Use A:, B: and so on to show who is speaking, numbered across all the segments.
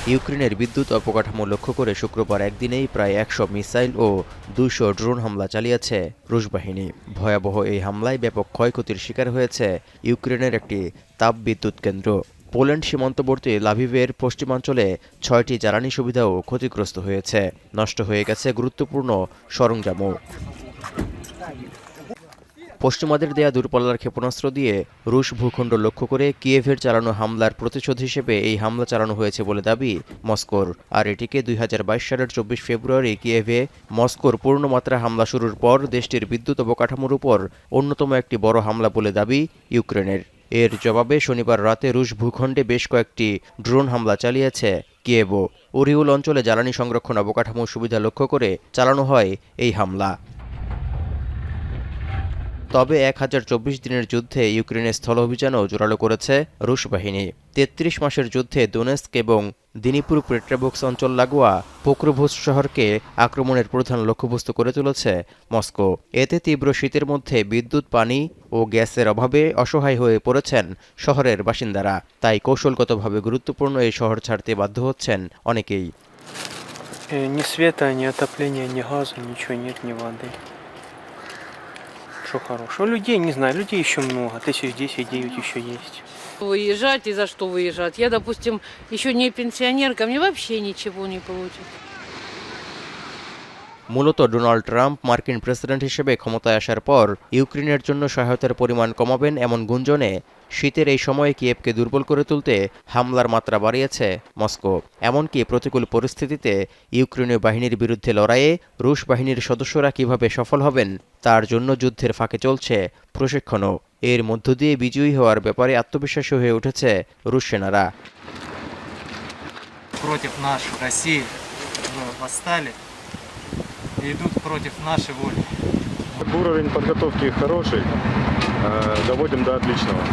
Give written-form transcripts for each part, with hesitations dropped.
A: ইউক্রেনের বিদ্যুৎ অবকাঠামো লক্ষ্য করে শুক্রবার একদিনেই প্রায় ১০০ মিসাইল ও ২০০ ড্রোন হামলা চালিয়েছে রুশ বাহিনী। ভয়াবহ এই হামলায় ব্যাপক ক্ষয়ক্ষতির শিকার হয়েছে ইউক্রেনের একটি তাপবিদ্যুৎ কেন্দ্র। পোল্যান্ড সীমান্তবর্তী লাভিভের পশ্চিমাঞ্চলে ৬টি জ্বালানি সুবিধাও ক্ষতিগ্রস্ত হয়েছে। নষ্ট হয়ে গেছে গুরুত্বপূর্ণ সরঞ্জামও। পশ্চিমাদের দেয়া দূরপাল্লার ক্ষেপণাস্ত্র দিয়ে রুশ ভূখণ্ড লক্ষ্য করে কিয়েভের চালানো হামলার প্রতিশোধ হিসেবে এই হামলা চালানো হয়েছে বলে দাবি মস্কোর। আর এটিকে ২০২২ সালের ২৪ ফেব্রুয়ারি কিয়েভে মস্কোর পূর্ণমাত্রা হামলা শুরুর পর দেশটির বিদ্যুৎ অবকাঠামোর উপর অন্যতম একটি বড় হামলা বলে দাবি ইউক্রেনের। এর জবাবে শনিবার রাতে রুশ ভূখণ্ডে বেশ কয়েকটি ড্রোন হামলা চালিয়েছে কিয়েভও। ওরিউল অঞ্চলে জ্বালানি সংরক্ষণ অবকাঠামোর সুবিধা লক্ষ্য করে চালানো হয় এই হামলা। তবে ১০২৪ দিনের যুদ্ধে ইউক্রেনের স্থল অভিযানও জোরালো করেছে রুশ বাহিনী। ৩৩ মাসের যুদ্ধে দোনেস্ক এবং দিনিপুর পেট্রাভোক্স অঞ্চল লাগোয়া পোক্রোভস্ক শহরকে আক্রমণের প্রধান লক্ষ্যবস্তু করে তুলেছে মস্কো। এতে তীব্র শীতের মধ্যে বিদ্যুৎ, পানি ও গ্যাসের অভাবে অসহায় হয়ে পড়েছেন শহরের বাসিন্দারা। তাই কৌশলগতভাবে গুরুত্বপূর্ণ এই শহর ছাড়তে বাধ্য হচ্ছেন অনেকেই।
B: Ни света, ни отопления, ни газа, ничего нет, ни воды. Что хорошего? Людей, не знаю, людей еще много, 1010-9 еще есть.
C: Выезжать и за что выезжать? Я, допустим, еще не пенсионерка, мне вообще ничего не получит.
A: মূলত ডোনাল্ড ট্রাম্প মার্কিন প্রেসিডেন্ট হিসেবে ক্ষমতায় আসার পর ইউক্রেনের জন্য সহায়তার পরিমাণ কমাবেন এমন গুঞ্জনে শীতের এই সময়ে কিয়েভকে দুর্বল করে তুলতে হামলার মাত্রা বাড়িয়েছে মস্কো। এমনকি প্রতিকূল পরিস্থিতিতে ইউক্রেনীয় বাহিনীর বিরুদ্ধে লড়াইয়ে রুশ বাহিনীর সদস্যরা কিভাবে সফল হবেন তার জন্য যুদ্ধের ফাঁকে চলছে প্রশিক্ষণও। এর মধ্য দিয়ে বিজয়ী হওয়ার ব্যাপারে আত্মবিশ্বাসী হয়ে উঠেছে রুশ সেনারা।
D: Против наших России восстали и идут против нашей воли.
E: Уровень подготовки хороший, доводим до отличного.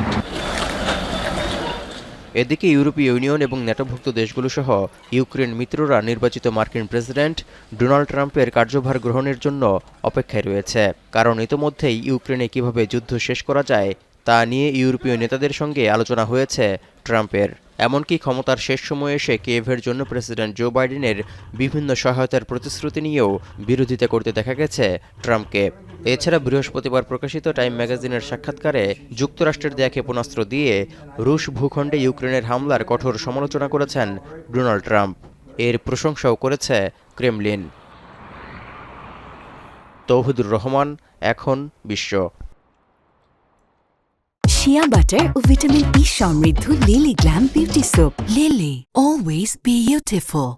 A: এদিকে ইউরোপীয় ইউনিয়ন এবং ন্যাটোভুক্ত দেশগুলো সহ ইউক্রেন মিত্ররা নির্বাচিত মার্কিন প্রেসিডেন্ট ডোনাল্ড ট্রাম্পের কার্যভার গ্রহণের জন্য অপেক্ষায় রয়েছে। কারণ ইতোমধ্যেই ইউক্রেনে কিভাবে যুদ্ধ শেষ করা যায় তা নিয়ে ইউরোপীয় নেতাদের সঙ্গে আলোচনা হয়েছে ট্রাম্পের। এমনকি ক্ষমতার শেষ সময়ে এসে কিয়েভের জন্য প্রেসিডেন্ট জো বাইডেনের বিভিন্ন সহায়তার প্রতিশ্রুতি নিয়েও বিরোধিতা করতে দেখা গেছে ট্রাম্পকে। এছাড়া বৃহস্পতিবার প্রকাশিত টাইম ম্যাগাজিনের সাক্ষাৎকারে যুক্তরাষ্ট্রের দেয়া ক্ষেপণাস্ত্র দিয়ে রুশ ভূখণ্ডে ইউক্রেনের হামলার কঠোর সমালোচনা করেছেন ডোনাল্ড ট্রাম্প। এর প্রশংসাও করেছে ক্রেমলিন। তৌহিদুর রহমান, এখন বিশ্ব।
F: শিয়া বাটার ও ভিটামিন ই সমৃদ্ধ lily glam beauty soap. Lily, always beautiful.